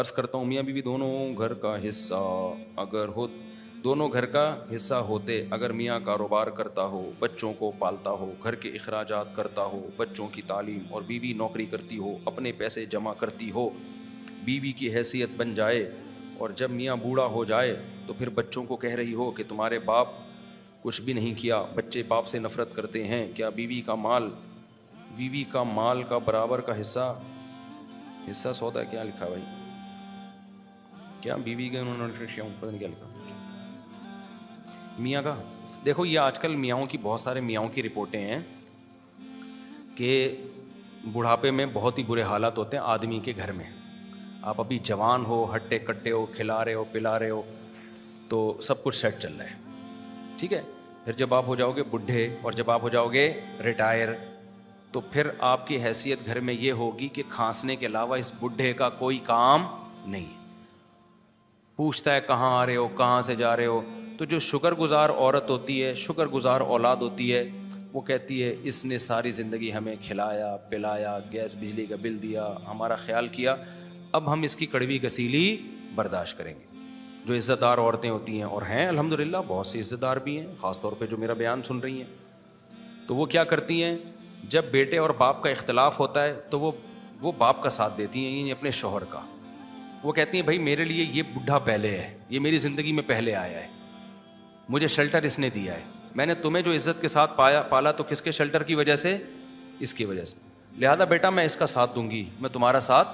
عرض کرتا ہوں میاں بیوی دونوں گھر کا حصہ دونوں گھر کا حصہ ہوتے، اگر میاں کاروبار کرتا ہو، بچوں کو پالتا ہو، گھر کے اخراجات کرتا ہو، بچوں کی تعلیم، اور بیوی نوکری کرتی ہو، اپنے پیسے جمع کرتی ہو، بیوی کی حیثیت بن جائے، اور جب میاں بوڑھا ہو جائے تو پھر بچوں کو کہہ رہی ہو کہ تمہارے باپ کچھ بھی نہیں کیا، بچے باپ سے نفرت کرتے ہیں، کیا بیوی کا مال کا برابر کا حصہ سودا؟ کیا لکھا بھائی؟ کیا بیوی کے انہوں نے پتہ نہیں کیا لکھا میاں کا؟ دیکھو یہ آج کل میاؤں کی بہت سارے میاؤں کی رپورٹیں ہیں کہ بڑھاپے میں بہت ہی برے حالات ہوتے ہیں آدمی کے گھر میں. آپ ابھی جوان ہو، ہٹے کٹے ہو، کھلا رہے ہو، پلا رہے ہو، تو سب کچھ سیٹ چل رہا ہے، ٹھیک ہے. پھر جب آپ ہو جاؤ گے بڈھے اور جب آپ ہو جاؤ گے ریٹائر، تو پھر آپ کی حیثیت گھر میں یہ ہوگی کہ کھانسنے کے علاوہ اس بڈھے کا کوئی کام نہیں ہے. پوچھتا ہے کہاں آ رہے ہو، کہاں سے جا رہے ہو. تو جو شکر گزار عورت ہوتی ہے، شکر گزار اولاد ہوتی ہے، وہ کہتی ہے اس نے ساری زندگی ہمیں کھلایا پلایا، گیس بجلی کا بل دیا، ہمارا خیال کیا، اب ہم اس کی کڑوی کسیلی برداشت کریں گے. جو عزت دار عورتیں ہوتی ہیں، اور ہیں الحمدللہ بہت سی عزت دار بھی ہیں، خاص طور پہ جو میرا بیان سن رہی ہیں، تو وہ کیا کرتی ہیں جب بیٹے اور باپ کا اختلاف ہوتا ہے تو وہ باپ کا ساتھ دیتی ہیں، یعنی اپنے شوہر کا. وہ کہتی ہیں بھائی میرے لیے یہ بڈھا پہلے ہے، یہ میری زندگی میں پہلے آیا ہے، مجھے شیلٹر اس نے دیا ہے، میں نے تمہیں جو عزت کے ساتھ پالا تو کس کے شیلٹر کی وجہ سے؟ اس کی وجہ سے. لہذا بیٹا میں اس کا ساتھ دوں گی، میں تمہارا ساتھ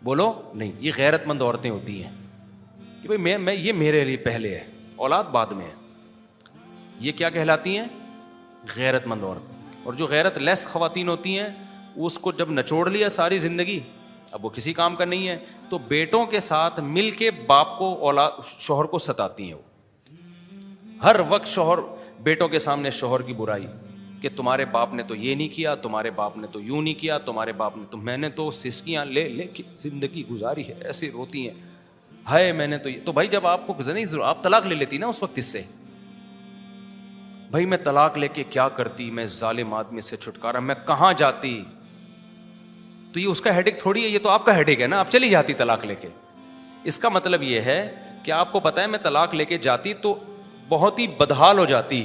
بولو نہیں. یہ غیرت مند عورتیں ہوتی ہیں کہ بھائی میں یہ میرے لیے پہلے ہے، اولاد بعد میں ہے. یہ کیا کہلاتی ہیں؟ غیرت مند عورت. اور جو غیرت لیس خواتین ہوتی ہیں، اس کو جب نچوڑ لیا ساری زندگی، اب وہ کسی کام کا نہیں ہے، تو بیٹوں کے ساتھ مل کے باپ کو شوہر کو ستاتی ہیں. وہ ہر وقت شوہر بیٹوں کے سامنے شوہر کی برائی کہ تمہارے باپ نے تو یہ نہیں کیا، تمہارے باپ نے تو یوں نہیں کیا، تمہارے باپ نے تو، میں نے تو سسکیاں لے لے کے زندگی گزاری ہے. ایسے روتی ہیں ہائے میں نے تو یہ. تو بھائی جب آپ کو نہیں ضرور، آپ طلاق لے لیتی نا اس وقت. اس سے بھائی میں طلاق لے کے کیا کرتی، میں ظالم آدمی سے چھٹکارا، میں کہاں جاتی. تو یہ اس کا ہیڈک تھوڑی ہے، یہ تو آپ کا ہیڈک ہے نا. آپ چلی جاتی طلاق لے کے. اس کا مطلب یہ ہے کہ آپ کو پتا ہے میں طلاق لے کے جاتی تو بہت ہی بدحال ہو جاتی،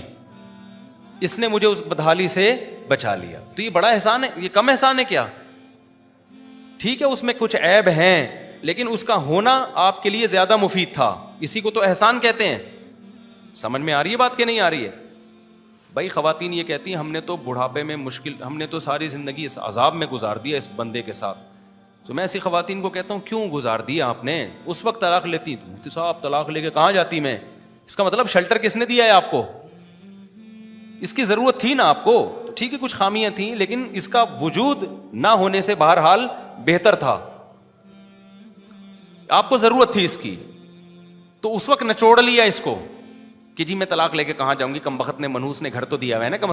اس نے مجھے اس بدحالی سے بچا لیا. تو یہ بڑا احسان ہے، یہ کم احسان ہے کیا؟ ٹھیک ہے اس میں کچھ عیب ہیں، لیکن اس کا ہونا آپ کے لیے زیادہ مفید تھا. اسی کو تو احسان کہتے ہیں. سمجھ میں آ رہی ہے بات کہ نہیں آ رہی ہے؟ بھائی خواتین یہ کہتی ہیں ہم نے تو بڑھاپے میں ہم نے تو ساری زندگی اس عذاب میں گزار دیا اس بندے کے ساتھ. تو میں ایسی خواتین کو کہتا ہوں کیوں گزار دیا آپ نے؟ اس وقت طلاق لیتی. مفتی صاحب طلاق لے کے کہاں جاتی میں. اس کا مطلب شیلٹر کس نے دیا ہے آپ کو؟ اس کی ضرورت تھی نا آپ کو. تو ٹھیک ہے کچھ خامیاں تھیں، لیکن اس کا وجود نہ ہونے سے بہرحال بہتر تھا. آپ کو ضرورت تھی اس کی، تو اس وقت نچوڑ لیا اس کو کہ جی میں طلاق لے کے کہاں جاؤں گی، کم بخت نے منحوس نے گھر تو دیا ہوا ہے نا، کم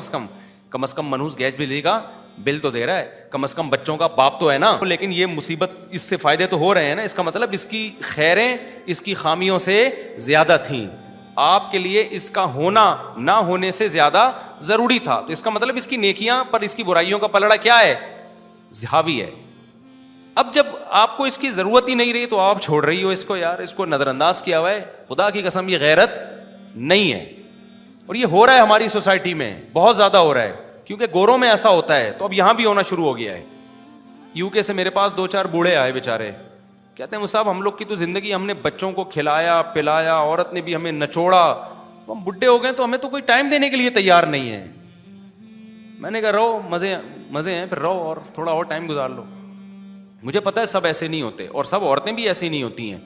از کم منحوس گیس بجلی کا بل تو دے رہا ہے، کم از کم بچوں کا باپ تو ہے نا. لیکن یہ مصیبت، اس سے فائدے تو ہو رہے ہیں نا. اس کا مطلب اس کی خیریں اس کی خامیوں سے زیادہ تھیں. آپ کے لیے اس کا ہونا نہ ہونے سے زیادہ ضروری تھا. تو اس کا مطلب اس کی نیکیاں پر اس کی برائیوں کا پلڑا کیا ہے؟ حاوی ہے. اب جب آپ کو اس کی ضرورت ہی نہیں رہی تو آپ چھوڑ رہی ہو اس کو. یار اس کو نظر انداز کیا ہوا ہے. خدا کی قسم یہ غیرت نہیں ہے. اور یہ ہو رہا ہے ہماری سوسائٹی میں بہت زیادہ ہو رہا ہے، کیونکہ گوروں میں ایسا ہوتا ہے تو اب یہاں بھی ہونا شروع ہو گیا ہے. یو کے سے میرے پاس 2-4 بوڑھے آئے بیچارے، کہتے ہیں وہ صاحب ہم لوگ کی تو زندگی، ہم نے بچوں کو کھلایا پلایا، عورت نے بھی ہمیں نچوڑا، ہم بڈھے ہو گئے تو ہمیں تو کوئی ٹائم دینے کے لیے تیار نہیں ہے. میں نے کہا رہو، مزے ہیں پھر رہو اور تھوڑا اور ٹائم گزار لو. مجھے پتا ہے سب ایسے نہیں ہوتے اور سب عورتیں بھی ایسی نہیں ہوتی ہیں.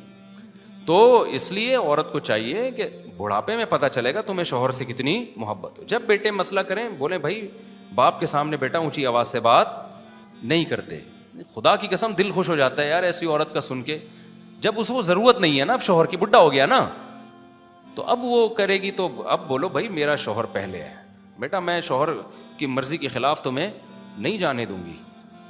تو اس لیے عورت کو چاہیے کہ بڑھاپے میں پتہ چلے گا تمہیں شوہر سے کتنی محبت ہو. جب بیٹے مسئلہ کریں بولیں بھائی باپ کے سامنے بیٹا اونچی آواز سے بات نہیں کرتے. خدا کی قسم دل خوش ہو جاتا ہے یار ایسی عورت کا سن کے. جب اس کو ضرورت نہیں ہے نا، اب شوہر کی، بڈھا ہو گیا نا، تو اب وہ کرے گی تو اب بولو بھائی میرا شوہر پہلے ہے بیٹا، میں شوہر کی مرضی کے خلاف تمہیں نہیں جانے دوں گی،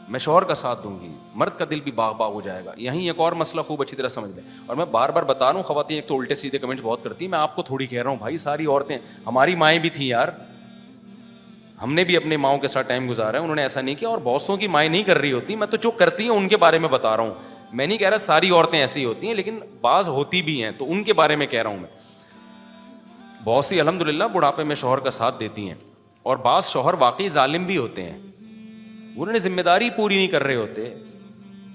میں شوہر کا ساتھ دوں گی. مرد کا دل بھی باغ باغ ہو جائے گا. یہیں ایک اور مسئلہ خوب اچھی طرح سمجھ لیں. اور میں بار بار بتا رہا ہوں، خواتین ایک تو الٹے سیدھے کمنٹس بہت کرتی ہیں، میں آپ کو تھوڑی کہہ رہا ہوں بھائی ساری عورتیں، ہماری مائیں بھی تھیں یار، ہم نے بھی اپنے ماؤں کے ساتھ ٹائم گزارا ہے، انہوں نے ایسا نہیں کیا. اور بہتوں کی مائیں نہیں کر رہی ہوتی، میں تو جو کرتی ہیں ان کے بارے میں بتا رہا ہوں. میں نہیں کہہ رہا ساری عورتیں ایسی ہوتی ہیں, لیکن بعض ہوتی بھی ہیں, تو ان کے بارے میں کہہ رہا ہوں میں. بہت سی الحمدللہ بڑھاپے میں شوہر کا ساتھ دیتی ہیں, اور بعض شوہر واقعی ظالم بھی ہوتے ہیں, انہوں نے ذمہ داری پوری نہیں کر رہے ہوتے,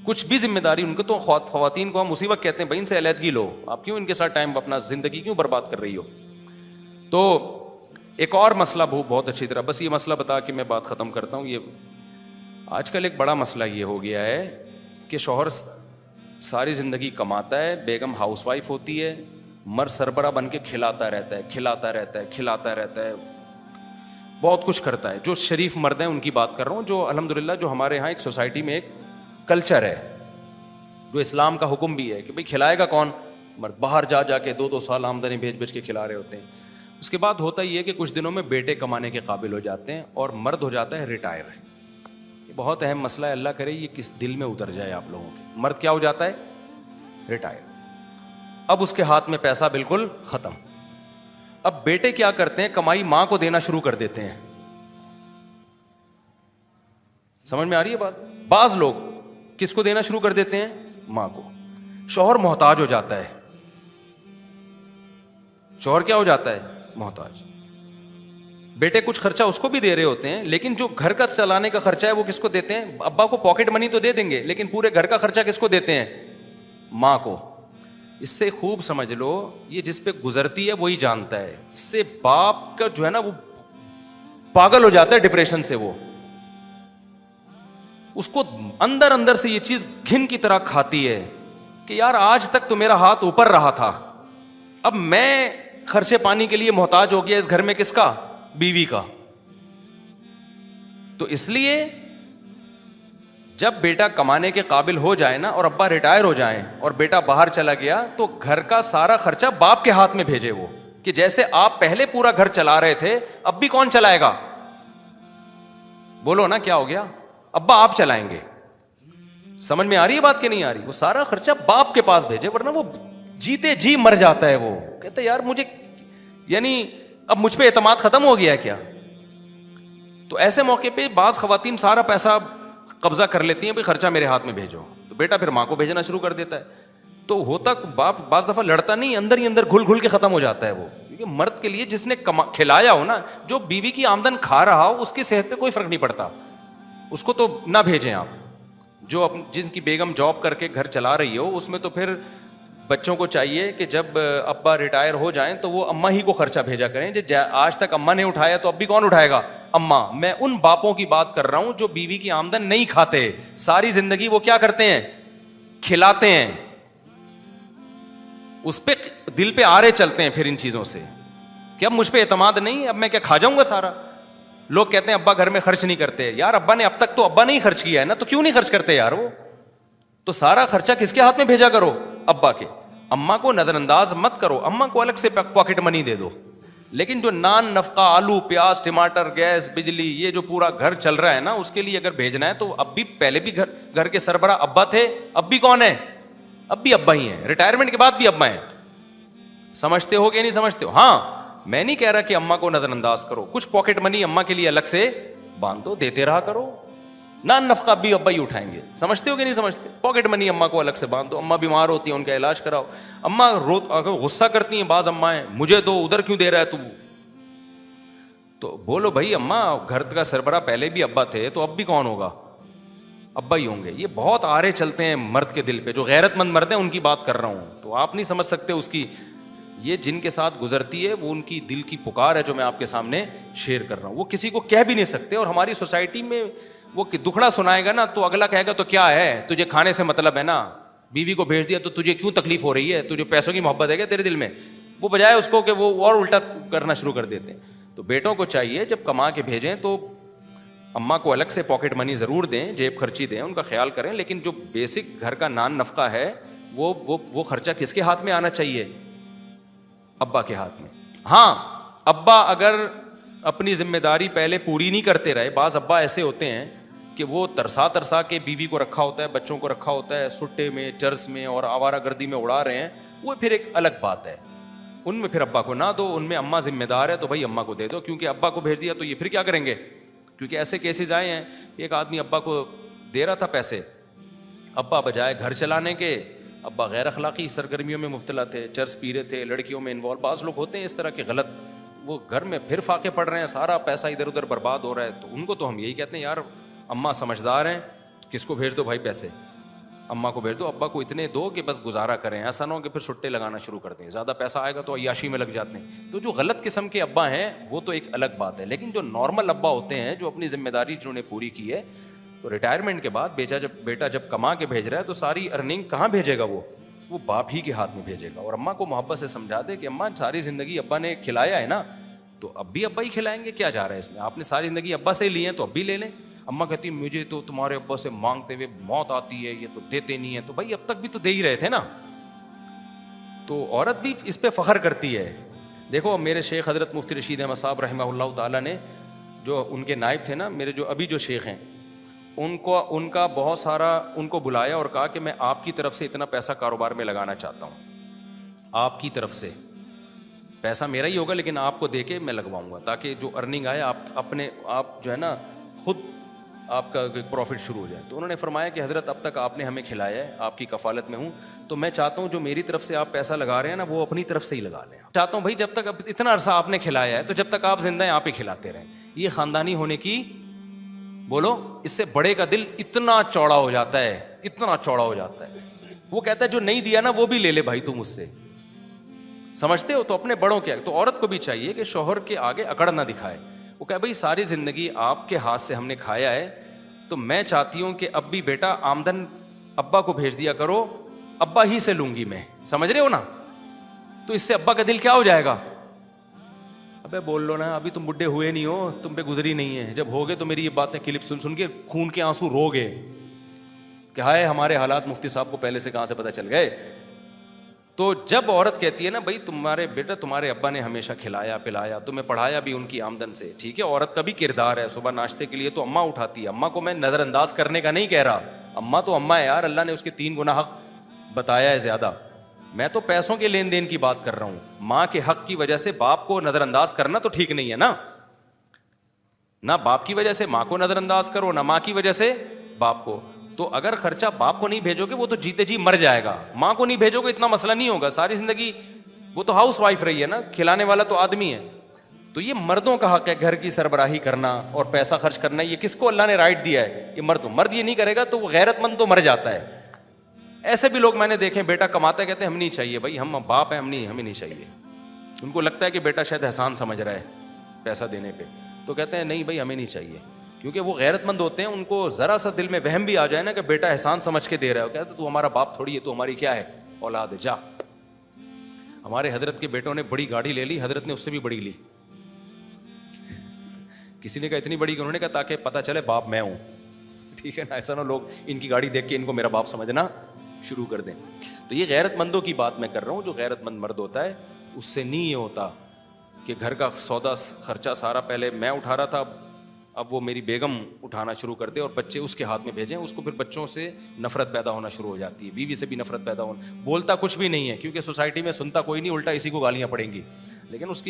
کچھ بھی ذمہ داری ان کو. تو خواتین کو ہم اسی وقت کہتے ہیں بھائی ان سے علیحدگی لو, آپ کیوں ان کے ساتھ ٹائم اپنا زندگی کیوں برباد کر رہی ہو. تو ایک اور مسئلہ بہت اچھی طرح, بس یہ مسئلہ بتا کے میں بات ختم کرتا ہوں. یہ آج کل ایک بڑا مسئلہ یہ ہو گیا ہے کہ شوہر ساری زندگی کماتا ہے, بیگم ہاؤس وائف ہوتی ہے, مرد سربراہ بن کے کھلاتا رہتا ہے, بہت کچھ کرتا ہے. جو شریف مرد ہیں ان کی بات کر رہا ہوں, جو الحمدللہ جو ہمارے یہاں ایک سوسائٹی میں ایک کلچر ہے, جو اسلام کا حکم بھی ہے کہ بھئی کھلائے گا کون, مرد. باہر جا کے 2 سال آمدنی بھیج کے کھلا رہے ہوتے ہیں. اس کے بعد ہوتا یہ ہے کہ کچھ دنوں میں بیٹے کمانے کے قابل ہو جاتے ہیں اور مرد ہو جاتا ہے ریٹائر. یہ بہت اہم مسئلہ ہے, اللہ کرے یہ کس دل میں اتر جائے آپ لوگوں کے. مرد کیا ہو جاتا ہے, ریٹائر. اب اس کے ہاتھ میں پیسہ بالکل ختم. اب بیٹے کیا کرتے ہیں, کمائی ماں کو دینا شروع کر دیتے ہیں. سمجھ میں آ رہی ہے بات. بعض لوگ کس کو دینا شروع کر دیتے ہیں, ماں کو. شوہر محتاج ہو جاتا ہے, شوہر کیا ہو جاتا ہے, محتاج. بیٹے کچھ خرچہ اس کو بھی دے رہے ہوتے ہیں, لیکن جو گھر کا چلانے کا خرچہ ہے وہ کس کو دیتے ہیں, ابا کو پاکٹ منی تو دے دیں گے, لیکن پورے گھر کا خرچہ کس کو دیتے ہیں, ماں کو. اس سے خوب سمجھ لو, یہ جس پہ گزرتی ہے وہی جانتا ہے. اس سے باپ کا جو ہے نا وہ پاگل ہو جاتا ہے ڈپریشن سے. وہ اس کو اندر اندر سے یہ چیز گھن کی طرح کھاتی ہے کہ یار آج تک تو میرا ہاتھ اوپر رہا تھا, اب میں خرچے پانی کے لیے محتاج ہو گیا اس گھر میں. کس کا, بیوی کا. تو اس لیے جب بیٹا کمانے کے قابل ہو جائے نا, اور ابا ریٹائر ہو جائیں اور بیٹا باہر چلا گیا, تو گھر کا سارا خرچہ باپ کے ہاتھ میں بھیجے وہ, کہ جیسے آپ پہلے پورا گھر چلا رہے تھے اب بھی کون چلائے گا, بولو نا کیا ہو گیا, ابا آپ چلائیں گے. سمجھ میں آ رہی ہے بات کہ نہیں آ رہی. وہ سارا خرچہ باپ کے پاس بھیجے, ورنہ وہ جیتے جی مر جاتا ہے. وہ کہتا ہے یار مجھے, یعنی اب مجھ پہ اعتماد ختم ہو گیا ہے کیا. تو ایسے موقع پہ بعض خواتین سارا پیسہ قبضہ کر لیتی ہیں, بھائی خرچہ میرے ہاتھ میں بھیجو, تو بیٹا پھر ماں کو بھیجنا شروع کر دیتا ہے. تو ہوتا باپ بعض دفعہ لڑتا نہیں, اندر ہی اندر گھل گھل کے ختم ہو جاتا ہے وہ. کیونکہ مرد کے لیے جس نے کھلایا ہو نا, جو بیوی کی آمدن کھا رہا ہو, اس کی صحت پہ کوئی فرق نہیں پڑتا, اس کو تو نہ بھیجیں آپ. جو جن کی بیگم جاب کر کے گھر چلا رہی ہو, اس میں تو پھر بچوں کو چاہیے کہ جب ابا ریٹائر ہو جائیں تو وہ اماں ہی کو خرچہ بھیجا کریں. آج تک اماں نے اٹھایا تو اب بھی کون اٹھائے گا, اماں. میں ان باپوں کی بات کر رہا ہوں جو بیوی کی آمدن نہیں کھاتے, ساری زندگی وہ کیا کرتے ہیں, کھلاتے ہیں. اس پہ دل پہ آرے چلتے ہیں پھر ان چیزوں سے کہ اب مجھ پہ اعتماد نہیں, اب میں کیا کھا جاؤں گا سارا. لوگ کہتے ہیں ابا گھر میں خرچ نہیں کرتے. یار ابا نے اب تک تو ابا نے ہی خرچ کیا ہے نا, تو کیوں نہیں خرچ کرتے یار وہ. تو سارا خرچہ کس کے ہاتھ میں بھیجا کرو, ابا کے. اماں کو نظر انداز مت کرو, اماں کو الگ سے پاکٹ منی دے دو. لیکن جو نان نفقہ, آلو پیاز ٹماٹر گیس بجلی, یہ جو پورا گھر چل رہا ہے نا, اس کے لیے اگر بھیجنا ہے تو اب بھی, پہلے بھی گھر کے سربراہ ابا تھے, اب بھی کون ہے, اب بھی ابا ہی ہیں. ریٹائرمنٹ کے بعد بھی ابا ہیں. سمجھتے ہو کہ نہیں سمجھتے ہو. ہاں میں نہیں کہہ رہا کہ اماں کو نظر انداز کرو, کچھ پاکٹ منی اماں کے لیے الگ سے باندھ دو, دیتے رہا کرو. نان نفقہ بھی ابا ہی اٹھائیں گے. سمجھتے ہو کہ نہیں سمجھتے. پاکٹ منی اماں کو الگ سے باندھ دو. اماں بیمار ہوتی ہیں, ان کا علاج کراؤ. اماں غصہ کرتی ہیں بعض امائیں, مجھے دو, ادھر کیوں دے رہا ہے تو. تو بولو بھائی اماں, گھر کا سربراہ پہلے بھی ابا تھے, تو اب بھی کون ہوگا, ابا ہی ہوں گے. یہ بہت آرے چلتے ہیں مرد کے دل پہ. جو غیرت مند مرد ہیں ان کی بات کر رہا ہوں, تو آپ نہیں سمجھ سکتے اس کی. یہ جن کے ساتھ گزرتی ہے وہ ان کی دل کی پکار ہے جو میں آپ کے سامنے شیئر کر رہا ہوں. وہ کسی کو کہہ بھی نہیں سکتے. اور ہماری سوسائٹی میں وہ دکھڑا سنائے گا نا تو اگلا کہے گا تو کیا ہے, تجھے کھانے سے مطلب ہے نا, بیوی کو بھیج دیا تو تجھے کیوں تکلیف ہو رہی ہے, تجھے پیسوں کی محبت ہے کیا تیرے دل میں. وہ بجائے اس کو کہ وہ اور الٹا کرنا شروع کر دیتے ہیں. تو بیٹوں کو چاہیے جب کما کے بھیجیں تو اماں کو الگ سے پاکٹ منی ضرور دیں, جیب خرچی دیں, ان کا خیال کریں. لیکن جو بیسک گھر کا نان نفقہ ہے وہ خرچہ کس کے ہاتھ میں آنا چاہیے, ابا کے ہاتھ میں. ہاں ابا اگر اپنی ذمہ داری پہلے پوری نہیں کرتے رہے, بعض ابا ایسے ہوتے ہیں کہ وہ ترسا کے بیوی کو رکھا ہوتا ہے, بچوں کو رکھا ہوتا ہے, سٹے میں چرس میں اور آوارہ گردی میں اڑا رہے ہیں, وہ پھر ایک الگ بات ہے. ان میں پھر ابا کو نہ دو, ان میں اماں ذمہ دار ہے تو بھائی اماں کو دے دو. کیونکہ ابا کو بھیج دیا تو یہ پھر کیا کریں گے. کیونکہ ایسے کیسز آئے ہیں, ایک آدمی ابا کو دے رہا تھا پیسے, ابا بجائے گھر چلانے کے، ابا غیر اخلاقی سرگرمیوں میں مبتلا تھے، چرس پی رہے تھے، لڑکیوں میں انوالو، بعض لوگ ہوتے ہیں اس طرح کے غلط، وہ گھر میں پھر فاقے پڑ رہے ہیں، سارا پیسہ ادھر ادھر برباد ہو رہا ہے. تو ان کو تو ہم یہی کہتے ہیں یار اماں سمجھدار ہیں، تو کس کو بھیج دو بھائی پیسے، اماں کو بھیج دو، ابا کو اتنے دو کہ بس گزارا کریں. ایسا نہ ہو کہ پھر سٹے لگانا شروع کر دیں، زیادہ پیسہ آئے گا تو عیاشی میں لگ جاتے ہیں. تو جو غلط قسم کے ابا ہیں وہ تو ایک الگ بات ہے، لیکن جو نارمل ابا ہوتے ہیں جو اپنی ذمہ داری جنہوں نے پوری کی ہے، تو ریٹائرمنٹ کے بعد بیٹا جب کما کے بھیج رہا ہے تو ساری ارننگ کہاں بھیجے گا، وہ باپ ہی کے ہاتھ میں بھیجے گا. اور اماں کو محبت سے سمجھا دے کہ اماں ساری زندگی ابا نے کھلایا ہے نا، تو اب بھی ابا ہی کھلائیں گے، کیا جا رہا ہے اس میں، آپ نے ساری زندگی ابا سے ہی لی ہیں تو اب بھی لے لیں. اماں کہتی مجھے تو تمہارے ابا سے مانگتے ہوئے موت آتی ہے، یہ تو دیتے نہیں ہیں. تو بھائی اب تک بھی تو دے ہی رہے تھے نا. تو عورت بھی اس پہ فخر کرتی ہے. دیکھو میرے شیخ حضرت مفتی رشید احمد صاحب رحمہ اللہ تعالیٰ نے، جو ان کے نائب تھے نا، میرے جو ابھی جو شیخ ہیں، ان کا بہت سارا ان کو بلایا اور کہا کہ میں آپ کی طرف سے اتنا پیسہ کاروبار میں لگانا چاہتا ہوں، آپ کی طرف سے پیسہ میرا ہی ہوگا لیکن آپ کو دے کے میں لگواؤں گا، تاکہ جو ارننگ آئے آپ جو ہے نا خود آپ کا پروفٹ شروع ہو جائے. تو انہوں نے فرمایا کہ حضرت اب تک آپ نے ہمیں کھلایا ہے، آپ کی کفالت میں ہوں، تو میں چاہتا ہوں جو میری طرف سے آپ پیسہ لگا رہے ہیں نا وہ اپنی طرف سے ہی لگا لیں. چاہتا ہوں بھائی جب تک اتنا عرصہ آپ نے کھلایا ہے تو جب تک آپ زندہ ہیں آپ ہی کھلاتے رہیں. یہ خاندانی ہونے کی، بولو اس سے بڑے کا دل اتنا چوڑا ہو جاتا ہے، اتنا چوڑا ہو جاتا ہے. وہ کہتا ہے جو نہیں دیا نا وہ بھی لے لے بھائی تم مجھ سے، سمجھتے ہو. تو اپنے بڑوں کے، تو عورت کو بھی چاہیے کہ شوہر کے آگے اکڑ نہ دکھائے. وہ کہے بھائی ساری زندگی آپ کے ہاتھ سے ہم نے کھایا ہے، تو میں چاہتی ہوں کہ اب بھی بیٹا آمدن ابا کو بھیج دیا کرو، ابا ہی سے لوں گی میں، سمجھ رہے ہو نا. تو اس سے ابا کا دل کیا ہو جائے گا، ابے بول لو نا، ابھی تم بڈھے ہوئے نہیں ہو، تم پہ گزری نہیں ہے، جب ہوگے تو میری یہ باتیں کلپ سن سن کے خون کے آنسو رو گے کہ ہائے ہمارے حالات مفتی صاحب کو پہلے سے کہاں سے پتہ چل گئے. تو جب عورت کہتی ہے نا بھائی تمہارے بیٹا تمہارے ابا نے ہمیشہ کھلایا پلایا، تمہیں پڑھایا بھی ان کی آمدن سے، ٹھیک ہے عورت کا بھی کردار ہے، صبح ناشتے کے لیے تو اماں اٹھاتی ہے، اماں کو میں نظر انداز کرنے کا نہیں کہہ رہا، اماں تو اماں ہے یار، اللہ نے اس کے 3 گنا حق بتایا ہے زیادہ. میں تو پیسوں کے لین دین کی بات کر رہا ہوں. ماں کے حق کی وجہ سے باپ کو نظر انداز کرنا تو ٹھیک نہیں ہے نا، نہ باپ کی وجہ سے ماں کو نظر انداز کرو، نہ ماں کی وجہ سے باپ کو. تو اگر خرچہ باپ کو نہیں بھیجو گے وہ تو جیتے جی مر جائے گا، ماں کو نہیں بھیجو گے اتنا مسئلہ نہیں ہوگا، ساری زندگی وہ تو ہاؤس وائف رہی ہے نا، کھلانے والا تو آدمی ہے. تو یہ مردوں کا حق ہے گھر کی سربراہی کرنا اور پیسہ خرچ کرنا. یہ کس کو اللہ نے رائٹ دیا ہے، یہ مرد یہ نہیں کرے گا تو وہ غیرت مند تو مر جاتا ہے. ایسے بھی لوگ میں نے دیکھے بیٹا کماتا ہے کہتے ہیں ہم نہیں چاہیے بھائی، ہم باپ ہیں، ہمیں نہیں چاہیے. ان کو لگتا ہے کہ بیٹا شاید احسان سمجھ رہا ہے پیسہ دینے پہ، تو کہتے ہیں نہیں بھائی ہمیں نہیں چاہیے. کیونکہ وہ غیرت مند ہوتے ہیں، ان کو ذرا سا دل میں وہم بھی آ جائے نا کہ بیٹا احسان سمجھ کے دے رہا ہے، کہتے تو ہمارا باپ تھوڑی ہے، تو ہماری کیا ہے اولاد ہے، جا. ہمارے حضرت کے بیٹوں نے بڑی گاڑی لے لی، حضرت نے اس سے بھی بڑی لی. کسی نے کہا اتنی بڑی، انہوں نے کہا تاکہ پتہ چلے باپ میں ہوں، ٹھیک ہے نا، ایسا نہ لوگ ان کی گاڑی دیکھ کے ان کو میرا باپ سمجھنا شروع کر دیں. تو یہ غیرت مندوں کی بات میں کر رہا ہوں. جو غیرت مند مرد ہوتا ہے اس سے نہیں یہ ہوتا کہ گھر کا سودا خرچہ سارا پہلے میں اٹھا رہا تھا، اب وہ میری بیگم اٹھانا شروع کر دے اور بچے اس کے ہاتھ میں بھیجیں. اس کو پھر بچوں سے نفرت پیدا ہونا شروع ہو جاتی ہے، بیوی سے بھی نفرت پیدا ہونا. بولتا کچھ بھی نہیں ہے کیونکہ سوسائٹی میں سنتا کوئی نہیں، الٹا اسی کو گالیاں پڑیں گی، لیکن اس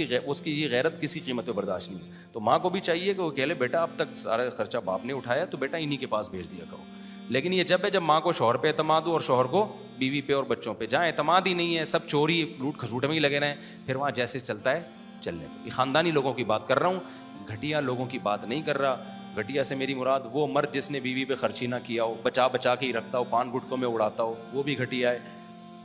کی یہ غیرت کسی قیمت پہ برداشت نہیں. تو ماں کو بھی چاہیے کہ وہ کہہ لے بیٹا اب تک سارا خرچہ باپ نے اٹھایا تو بیٹا انہی کے پاس بھیج دیا کرو. لیکن یہ جب ماں کو شوہر پہ اعتماد ہو اور شوہر کو بیوی پہ اور بچوں پہ، جہاں اعتماد ہی نہیں ہے، سب چوری لوٹ کھسوٹ میں ہی لگے رہے ہیں، پھر وہاں جیسے چلتا ہے چلنے دو. یہ خاندانی لوگوں کی بات کر رہا ہوں، گھٹیا لوگوں کی بات نہیں کر رہا. گھٹیا سے میری مراد وہ مرد جس نے بیوی پہ خرچی نہ کیا ہو، بچا بچا کے ہی رکھتا ہو، پان گٹکوں میں اڑاتا ہو، وہ بھی گھٹیا ہے.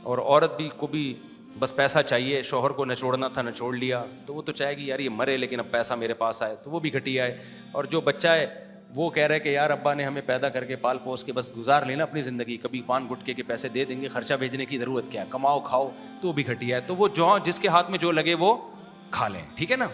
اور عورت بھی کو بھی بس پیسہ چاہیے، شوہر کو نچوڑنا تھا نچوڑ لیا، تو وہ تو چاہے گی یار یہ مرے لیکن اب پیسہ میرے پاس آئے، تو وہ بھی گھٹیا ہے. اور جو بچہ ہے وہ کہہ رہے کہ یار ابا نے ہمیں پیدا کر کے پال پوس کے بس گزار لینا اپنی زندگی، کبھی پان گٹکے کے پیسے دے دیں گے، خرچہ بھیجنے کی ضرورت کیا ہے، کماؤ کھاؤ، تو بھی گھٹیا ہے. تو وہ جو جس کے ہاتھ میں جو لگے وہ کھا لیں، ٹھیک ہے نا.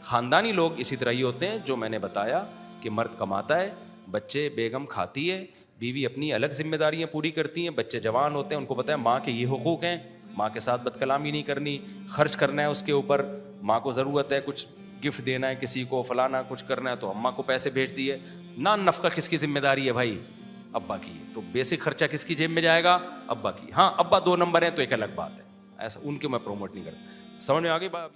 خاندانی لوگ اسی طرح ہی ہوتے ہیں جو میں نے بتایا کہ مرد کماتا ہے، بچے بیگم کھاتی ہے، بیوی اپنی الگ ذمہ داریاں پوری کرتی ہیں، بچے جوان ہوتے ہیں، ان کو پتہ ہے ماں کے یہ حقوق ہیں، ماں کے ساتھ بد کلامی نہیں کرنی، خرچ کرنا ہے اس کے اوپر، ماں کو ضرورت ہے کچھ گفٹ دینا ہے کسی کو، فلانا کچھ کرنا ہے تو اماں کو پیسے بھیج دیے. نان نفقہ کس کی ذمہ داری ہے بھائی، ابا کی ہے. تو بیسک خرچہ کس کی جیب میں جائے گا، ابا کی. ہاں ابا 2 نمبر ہیں تو ایک الگ بات ہے، ایسا ان کے میں پروموٹ نہیں کرتا. سمجھ میں آگے بات.